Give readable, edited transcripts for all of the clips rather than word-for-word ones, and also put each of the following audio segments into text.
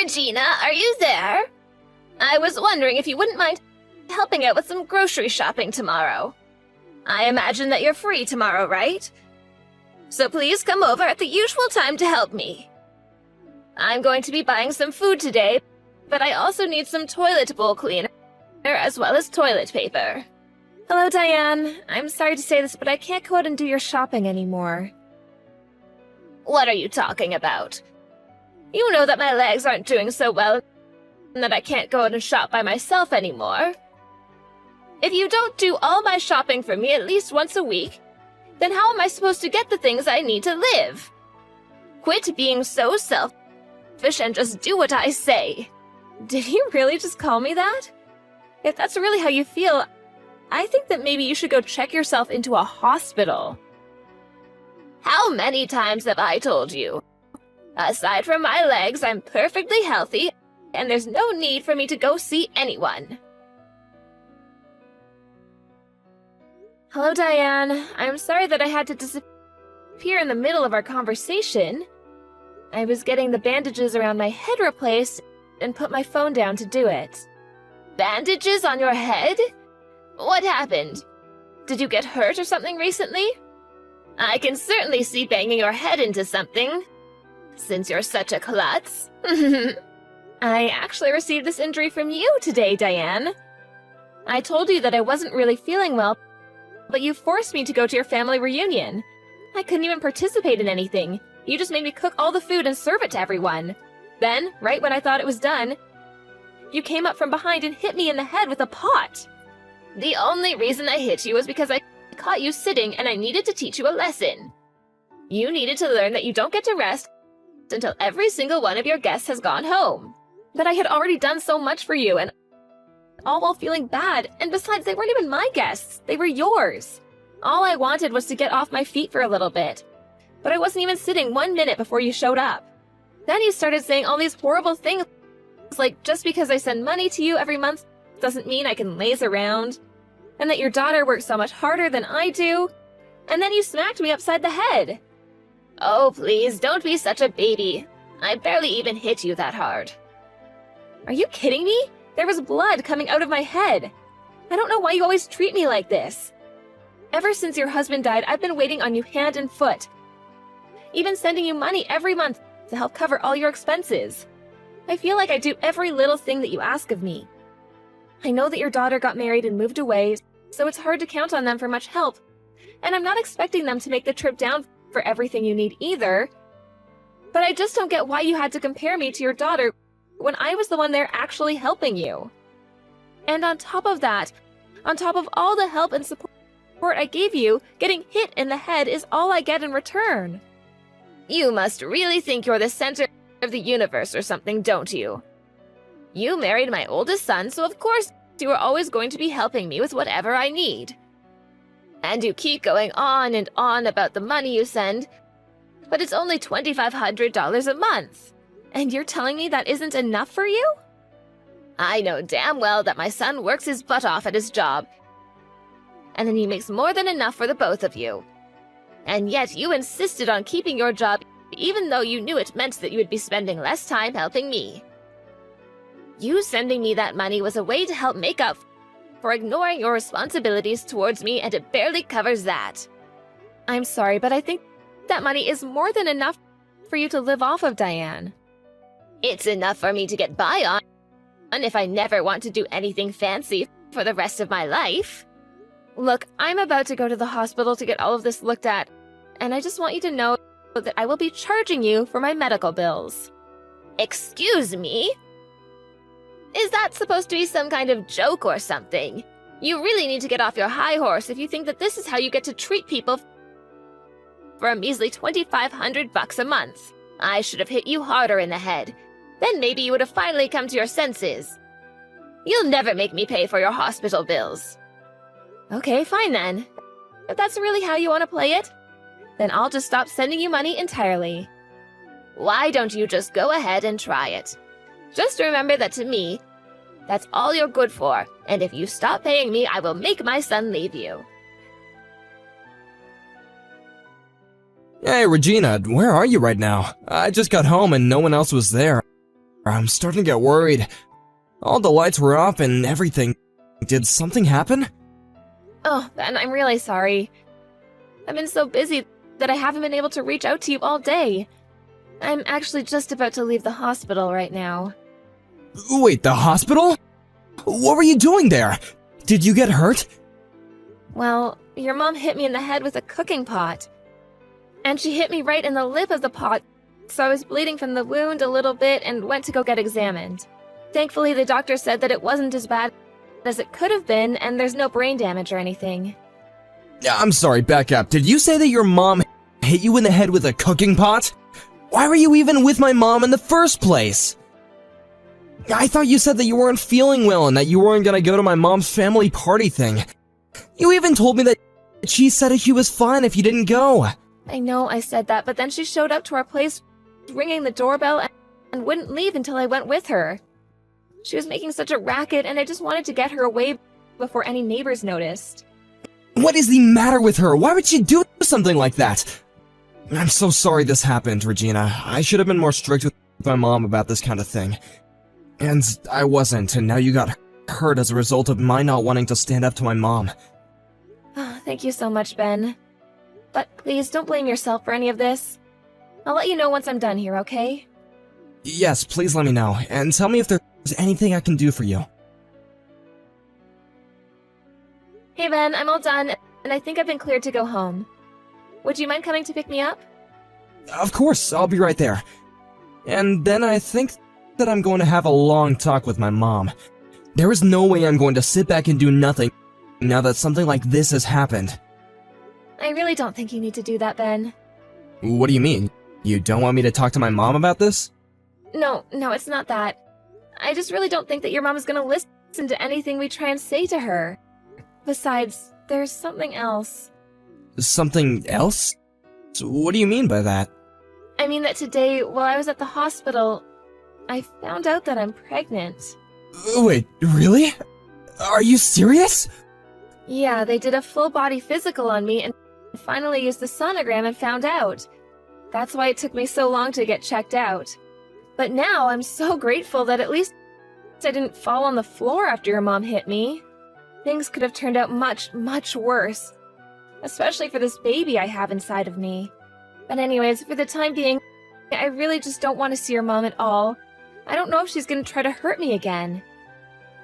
Regina, are you there? I was wondering if you wouldn't mind helping out with some grocery shopping tomorrow. I imagine that you're free tomorrow, right? So please come over at the usual time to help me. I'm going to be buying some food today, but I also need some toilet bowl cleaner as well as toilet paper. Hello, Diane. I'm sorry to say this, but I can't go out and do your shopping anymore. What are you talking about? You know that my legs aren't doing so well and that I can't go out and shop by myself anymore. If you don't do all my shopping for me at least once a week, then how am I supposed to get the things I need to live? Quit being so selfish and just do what I say. Did you really just call me that? If that's really how you feel, I think that maybe you should go check yourself into a hospital. How many times have I told you? Aside from my legs, I'm perfectly healthy, and there's no need for me to go see anyone. Hello, Diane. I'm sorry that I had to disappear in the middle of our conversation. I was getting the bandages around my head replaced and put my phone down to do it. Bandages on your head? What happened? Did you get hurt or something recently? I can certainly see banging your head into something, since you're such a klutz. I actually received this injury from you today, Diane. I told you that I wasn't really feeling well, but you forced me to go to your family reunion. I couldn't even participate in anything. You just made me cook all the food and serve it to everyone. Then, right when I thought it was done, you came up from behind and hit me in the head with a pot. The only reason I hit you was because I caught you sitting and I needed to teach you a lesson. You needed to learn that you don't get to rest until every single one of your guests has gone home. But I had already done so much for you, and all while feeling bad, and besides, they weren't even my guests, they were yours. All I wanted was to get off my feet for a little bit, but I wasn't even sitting 1 minute before you showed up. Then you started saying all these horrible things, like just because I send money to you every month doesn't mean I can laze around, and that your daughter works so much harder than I do, and then you smacked me upside the head. Oh, please, don't be such a baby. I barely even hit you that hard. Are you kidding me? There was blood coming out of my head. I don't know why you always treat me like this. Ever since your husband died, I've been waiting on you hand and foot, even sending you money every month to help cover all your expenses. I feel like I do every little thing that you ask of me. I know that your daughter got married and moved away, so it's hard to count on them for much help, and I'm not expecting them to make the trip down for everything you need either. But I just don't get why you had to compare me to your daughter when I was the one there actually helping you. And on top of that, on top of all the help and support I gave you, getting hit in the head is all I get in return. You must really think you're the center of the universe or something, don't you? You married my oldest son, so of course you are always going to be helping me with whatever I need. And you keep going on and on about the money you send, but it's only $2,500 a month. And you're telling me that isn't enough for you? I know damn well that my son works his butt off at his job, and then he makes more than enough for the both of you. And yet you insisted on keeping your job even though you knew it meant that you would be spending less time helping me. You sending me that money was a way to help make up for ignoring your responsibilities towards me, and it barely covers that. I'm sorry, but I think that money is more than enough for you to live off of, Diane. It's enough for me to get by on if I never want to do anything fancy for the rest of my life. Look, I'm about to go to the hospital to get all of this looked at, and I just want you to know that I will be charging you for my medical bills. Excuse me? Is that supposed to be some kind of joke or something? You really need to get off your high horse if you think that this is how you get to treat people for a measly $2,500 a month. I should have hit you harder in the head. Then maybe you would have finally come to your senses. You'll never make me pay for your hospital bills. Okay, fine then. If that's really how you want to play it, then I'll just stop sending you money entirely. Why don't you just go ahead and try it? Just remember that to me, that's all you're good for, and if you stop paying me, I will make my son leave you. Hey, Regina, where are you right now? I just got home and no one else was there. I'm starting to get worried. All the lights were off and everything. Did something happen? Oh, Ben, I'm really sorry. I've been so busy that I haven't been able to reach out to you all day. I'm actually just about to leave the hospital right now. Wait, the hospital? What were you doing there? Did you get hurt? Well, your mom hit me in the head with a cooking pot. And she hit me right in the lip of the pot, so I was bleeding from the wound a little bit and went to go get examined. Thankfully, the doctor said that it wasn't as bad as it could have been, and there's no brain damage or anything. I'm sorry, back up. Did you say that your mom hit you in the head with a cooking pot? Why were you even with my mom in the first place? I thought you said that you weren't feeling well and that you weren't gonna go to my mom's family party thing. You even told me that she said she was fine if you didn't go. I know I said that, but then she showed up to our place ringing the doorbell and wouldn't leave until I went with her. She was making such a racket, and I just wanted to get her away before any neighbors noticed. What is the matter with her? Why would she do something like that? I'm so sorry this happened, Regina. I should have been more strict with my mom about this kind of thing. And I wasn't, and now you got hurt as a result of my not wanting to stand up to my mom. Thank you so much, Ben. But please don't blame yourself for any of this. I'll let you know once I'm done here, okay? Yes, please let me know, and tell me if there's anything I can do for you. Hey Ben, I'm all done, and I think I've been cleared to go home. Would you mind coming to pick me up? Of course, I'll be right there. And then I think that I'm going to have a long talk with my mom. There is no way I'm going to sit back and do nothing now that something like this has happened. I really don't think you need to do that, Ben. What do you mean? You don't want me to talk to my mom about this? No, it's not that. I just really don't think that your mom is gonna listen to anything we try and say to her. Besides, there's something else. Something else? What do you mean by that? I mean that today, while I was at the hospital, I found out that I'm pregnant. Wait, really? Are you serious? Yeah, they did a full-body physical on me and finally used the sonogram and found out. That's why it took me so long to get checked out. But now I'm so grateful that at least I didn't fall on the floor after your mom hit me. Things could have turned out much, much worse. Especially for this baby I have inside of me. But anyways, for the time being, I really just don't want to see your mom at all. I don't know if she's gonna try to hurt me again.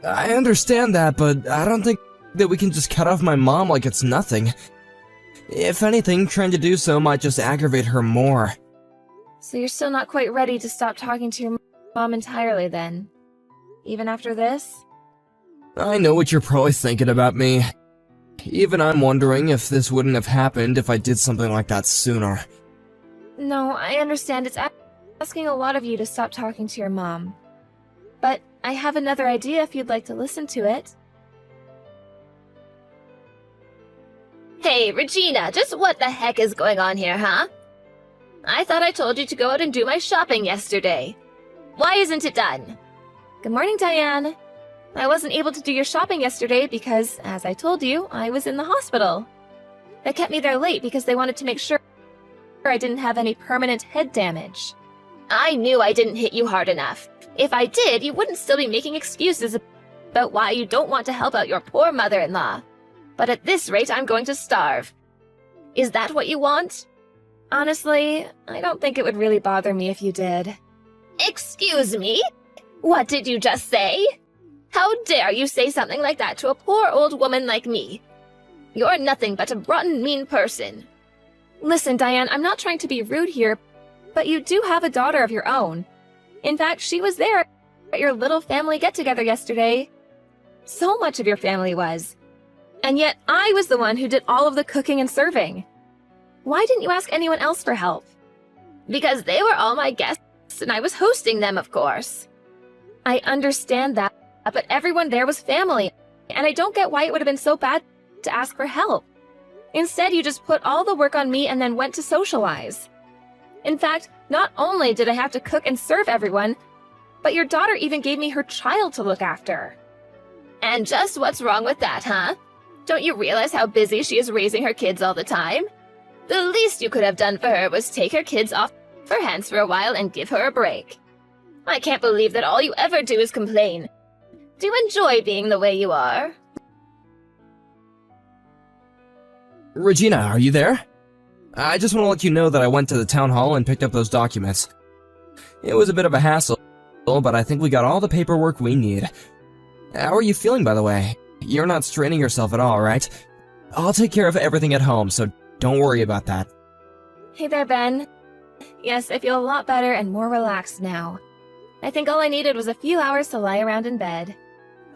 I understand that, but I don't think that we can just cut off my mom like it's nothing. If anything, trying to do so might just aggravate her more. So you're still not quite ready to stop talking to your mom entirely then? Even after this? I know what you're probably thinking about me. Even I'm wondering if this wouldn't have happened if I did something like that sooner. No, I understand it's asking a lot of you to stop talking to your mom. But I have another idea if you'd like to listen to it. Hey, Regina, just what the heck is going on here, huh? I thought I told you to go out and do my shopping yesterday. Why isn't it done? Good morning, Diane. I wasn't able to do your shopping yesterday because, as I told you, I was in the hospital. They kept me there late because they wanted to make sure I didn't have any permanent head damage. I knew I didn't hit you hard enough. If I did, you wouldn't still be making excuses about why you don't want to help out your poor mother-in-law. But at this rate, I'm going to starve. Is that what you want? Honestly, I don't think it would really bother me if you did. Excuse me? What did you just say? How dare you say something like that to a poor old woman like me? You're nothing but a rotten, mean person. Listen, Diane, I'm not trying to be rude here, but you do have a daughter of your own. In fact, she was there at your little family get-together yesterday. So much of your family was. And yet, I was the one who did all of the cooking and serving. Why didn't you ask anyone else for help? Because they were all my guests, and I was hosting them, of course. I understand that, but everyone there was family, and I don't get why it would have been so bad to ask for help. Instead, you just put all the work on me and then went to socialize. In fact, not only did I have to cook and serve everyone, but your daughter even gave me her child to look after. And just what's wrong with that, huh? Don't you realize how busy she is raising her kids all the time? The least you could have done for her was take her kids off her hands for a while and give her a break. I can't believe that all you ever do is complain. Do you enjoy being the way you are? Regina, are you there? I just want to let you know that I went to the town hall and picked up those documents. It was a bit of a hassle, but I think we got all the paperwork we need. How are you feeling, by the way? You're not straining yourself at all, right? I'll take care of everything at home, so don't worry about that. Hey there, Ben. Yes, I feel a lot better and more relaxed now. I think all I needed was a few hours to lie around in bed.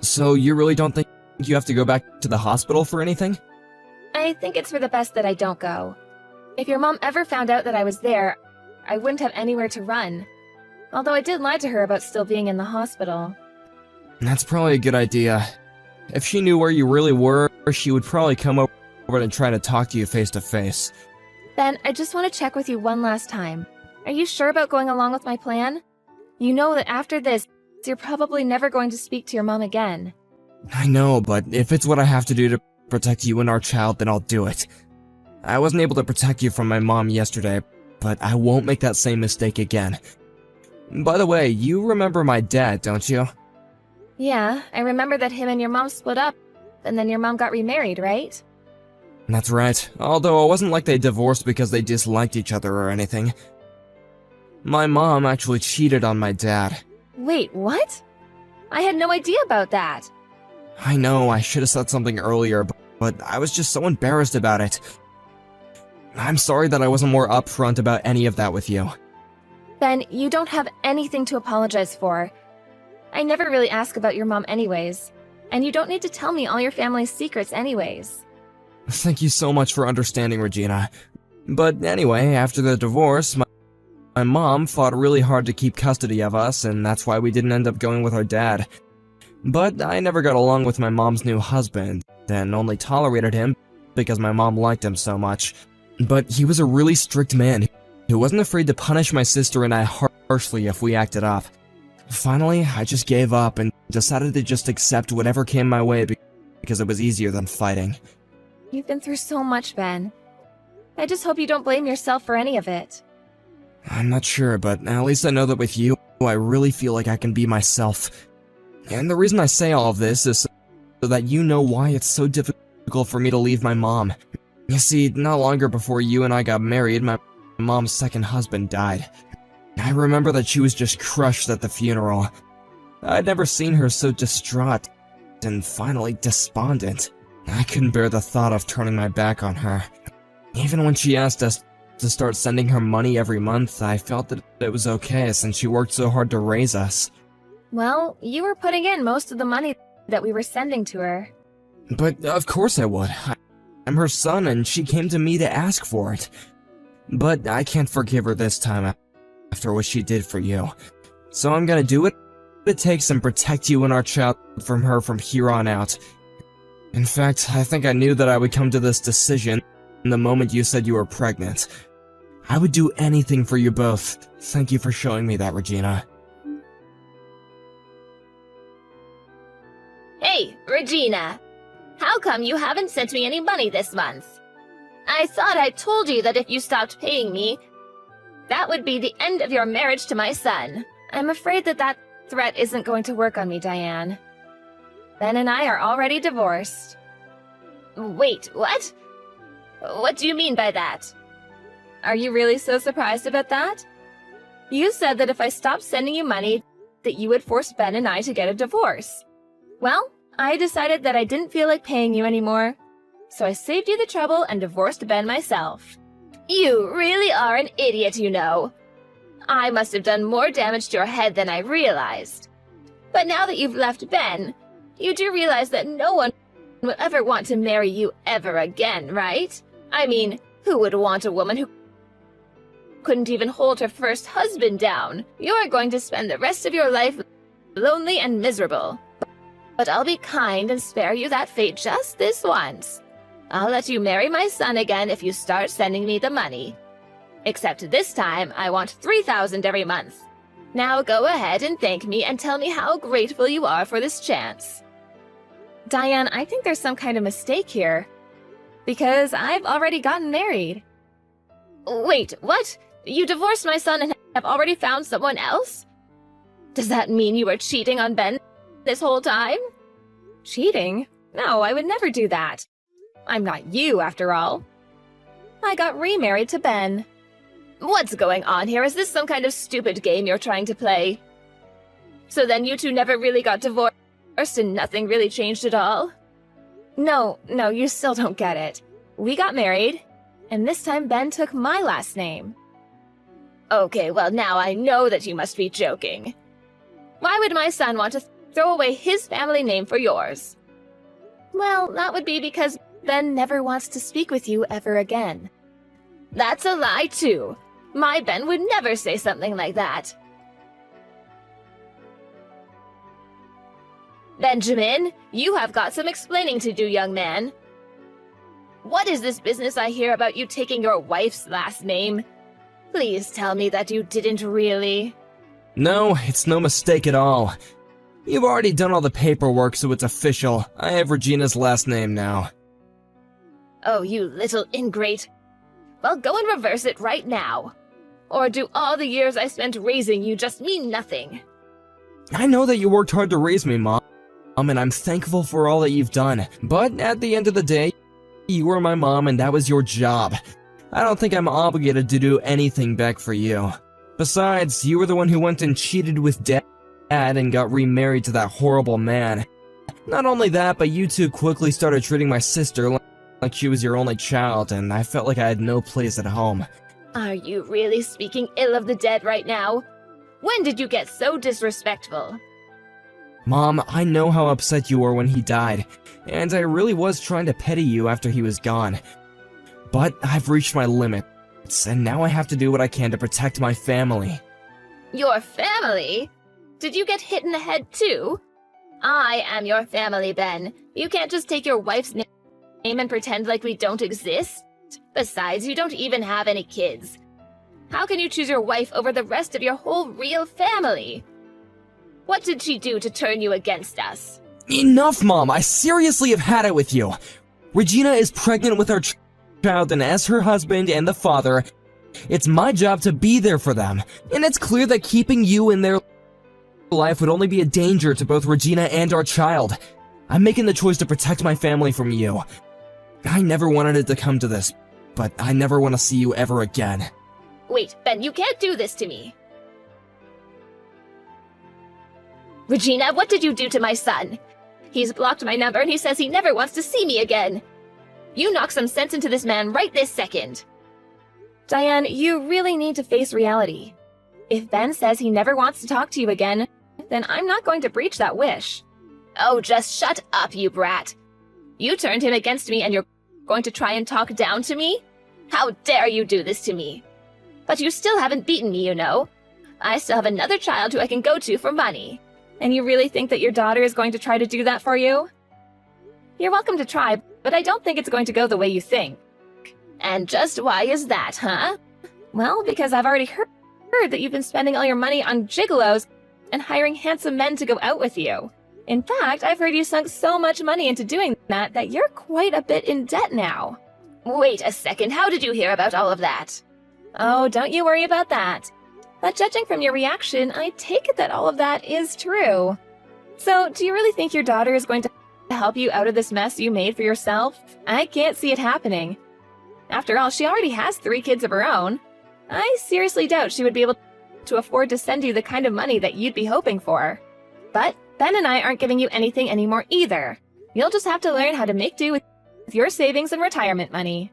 So you really don't think you have to go back to the hospital for anything? I think it's for the best that I don't go. If your mom ever found out that I was there, I wouldn't have anywhere to run. Although I did lie to her about still being in the hospital. That's probably a good idea. If she knew where you really were, she would probably come over and try to talk to you face to face. Ben, I just want to check with you one last time. Are you sure about going along with my plan? You know that after this, you're probably never going to speak to your mom again. I know, but if it's what I have to do to protect you and our child, then I'll do it. I wasn't able to protect you from my mom yesterday, but I won't make that same mistake again. By the way, you remember my dad, don't you? Yeah, I remember that him and your mom split up, and then your mom got remarried, right? That's right, although it wasn't like they divorced because they disliked each other or anything. My mom actually cheated on my dad. Wait, what? I had no idea about that. I know, I should have said something earlier, but I was just so embarrassed about it. I'm sorry that I wasn't more upfront about any of that with you. Ben, you don't have anything to apologize for. I never really ask about your mom anyways, and you don't need to tell me all your family's secrets anyways. Thank you so much for understanding, Regina. But anyway, after the divorce, my mom fought really hard to keep custody of us, and that's why we didn't end up going with our dad. But I never got along with my mom's new husband, and only tolerated him because my mom liked him so much. But he was a really strict man who wasn't afraid to punish my sister and I harshly if we acted up. Finally, I just gave up and decided to just accept whatever came my way because it was easier than fighting. You've been through so much, Ben. I just hope you don't blame yourself for any of it. I'm not sure, but at least I know that with you, I really feel like I can be myself. And the reason I say all of this is so that you know why it's so difficult for me to leave my mom. You see, not longer before you and I got married, my mom's second husband died. I remember that she was just crushed at the funeral. I'd never seen her so distraught and finally despondent. I couldn't bear the thought of turning my back on her. Even when she asked us to start sending her money every month, I felt that it was okay since she worked so hard to raise us. Well, you were putting in most of the money that we were sending to her. But of course I would. I'm her son and she came to me to ask for it. But I can't forgive her this time after what she did for you. So I'm gonna do what it takes and protect you and our child from her from here on out. In fact, I think I knew that I would come to this decision the moment you said you were pregnant. I would do anything for you both. Thank you for showing me that, Regina. Hey, Regina! How come you haven't sent me any money this month? I thought I told you that if you stopped paying me, that would be the end of your marriage to my son. I'm afraid that threat isn't going to work on me, Diane. Ben and I are already divorced. Wait, what? What do you mean by that? Are you really so surprised about that? You said that if I stopped sending you money, that you would force Ben and I to get a divorce. Well, I decided that I didn't feel like paying you anymore, so I saved you the trouble and divorced Ben myself. You really are an idiot, you know. I must have done more damage to your head than I realized. But now that you've left Ben, you do realize that no one will ever want to marry you ever again, right? I mean, who would want a woman who couldn't even hold her first husband down? You're going to spend the rest of your life lonely and miserable. But I'll be kind and spare you that fate just this once. I'll let you marry my son again if you start sending me the money. Except this time, I want $3,000 every month. Now go ahead and thank me and tell me how grateful you are for this chance. Diane, I think there's some kind of mistake here. Because I've already gotten married. Wait, what? You divorced my son and have already found someone else? Does that mean you were cheating on Ben this whole time? Cheating? No, I would never do that. I'm not you, after all. I got remarried to Ben. What's going on here? Is this some kind of stupid game you're trying to play? So then you two never really got divorced and nothing really changed at all? No, you still don't get it. We got married, and this time Ben took my last name. Okay, well now I know that you must be joking. Why would my son want to throw away his family name for yours? Well, that would be because Ben never wants to speak with you ever again. That's a lie too. My Ben would never say something like that. Benjamin, you have got some explaining to do, young man. What is this business I hear about you taking your wife's last name? Please tell me that you didn't really. No, it's no mistake at all. You've already done all the paperwork, so it's official. I have Regina's last name now. Oh, you little ingrate. Well, go and reverse it right now. Or do all the years I spent raising you just mean nothing? I know that you worked hard to raise me, Mom, and I'm thankful for all that you've done. But at the end of the day, you were my mom and that was your job. I don't think I'm obligated to do anything back for you. Besides, you were the one who went and cheated with Dad and got remarried to that horrible man. Not only that, but you two quickly started treating my sister like she was your only child, and I felt like I had no place at home. Are you really speaking ill of the dead right now? When did you get so disrespectful? Mom, I know how upset you were when he died, and I really was trying to pity you after he was gone. But I've reached my limits, and now I have to do what I can to protect my family. Your family? Did you get hit in the head too? I am your family, Ben. You can't just take your wife's name and pretend like we don't exist. Besides, you don't even have any kids. How can you choose your wife over the rest of your whole real family? What did she do to turn you against us? Enough, Mom! I seriously have had it with you! Regina is pregnant with our child, and as her husband and the father, it's my job to be there for them. And it's clear that keeping you in their life would only be a danger to both Regina and our child. I'm making the choice to protect my family from you. I never wanted it to come to this, but I never want to see you ever again. Wait, Ben, you can't do this to me. Regina, what did you do to my son? He's blocked my number and he says he never wants to see me again. You knock some sense into this man right this second. Diane, you really need to face reality. If Ben says he never wants to talk to you again, then I'm not going to breach that wish. Oh, just shut up, you brat. You turned him against me and you're going to try and talk down to me? How dare you do this to me? But you still haven't beaten me, you know. I still have another child who I can go to for money. And you really think that your daughter is going to try to do that for you? You're welcome to try, but I don't think it's going to go the way you think. And just why is that, huh? Well, because I've already heard that you've been spending all your money on gigolos and hiring handsome men to go out with you. In fact, I've heard you sunk so much money into doing that you're quite a bit in debt now. Wait a second, how did you hear about all of that? Oh, don't you worry about that. But judging from your reaction, I take it that all of that is true. So, do you really think your daughter is going to help you out of this mess you made for yourself? I can't see it happening. After all, she already has 3 kids of her own. I seriously doubt she would be able to afford to send you the kind of money that you'd be hoping for. But Ben and I aren't giving you anything anymore either. You'll just have to learn how to make do with your savings and retirement money.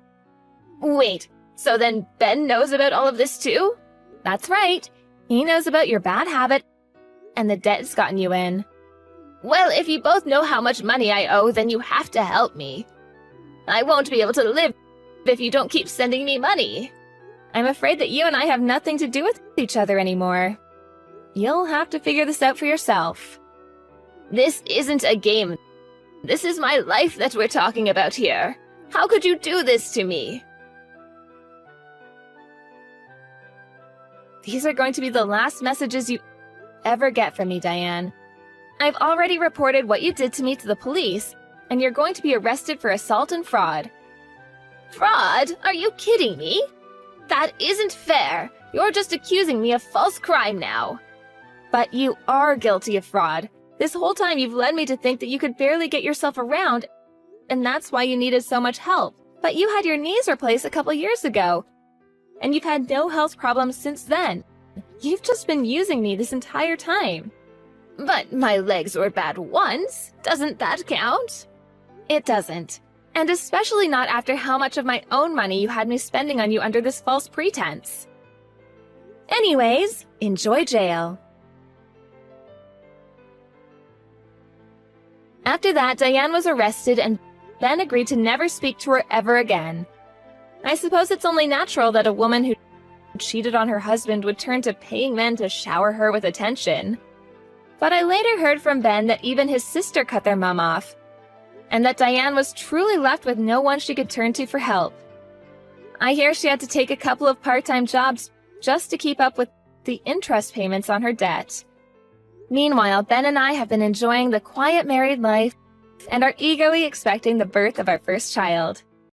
Wait, so then Ben knows about all of this too? That's right. He knows about your bad habit and the debt it's gotten you in. Well, if you both know how much money I owe, then you have to help me. I won't be able to live if you don't keep sending me money. I'm afraid that you and I have nothing to do with each other anymore. You'll have to figure this out for yourself. This isn't a game. This is my life that we're talking about here. How could you do this to me? These are going to be the last messages you ever get from me, Diane. I've already reported what you did to me to the police, and you're going to be arrested for assault and fraud. Fraud? Are you kidding me? That isn't fair. You're just accusing me of false crime now. But you are guilty of fraud. This whole time you've led me to think that you could barely get yourself around, and that's why you needed so much help. But you had your knees replaced a couple years ago, and you've had no health problems since then. You've just been using me this entire time. But my legs were bad once. Doesn't that count? It doesn't. And especially not after how much of my own money you had me spending on you under this false pretense. Anyways, enjoy jail. After that, Diane was arrested and Ben agreed to never speak to her ever again. I suppose it's only natural that a woman who cheated on her husband would turn to paying men to shower her with attention. But I later heard from Ben that even his sister cut their mom off, and that Diane was truly left with no one she could turn to for help. I hear she had to take a couple of part-time jobs just to keep up with the interest payments on her debt. Meanwhile, Ben and I have been enjoying the quiet married life and are eagerly expecting the birth of our first child.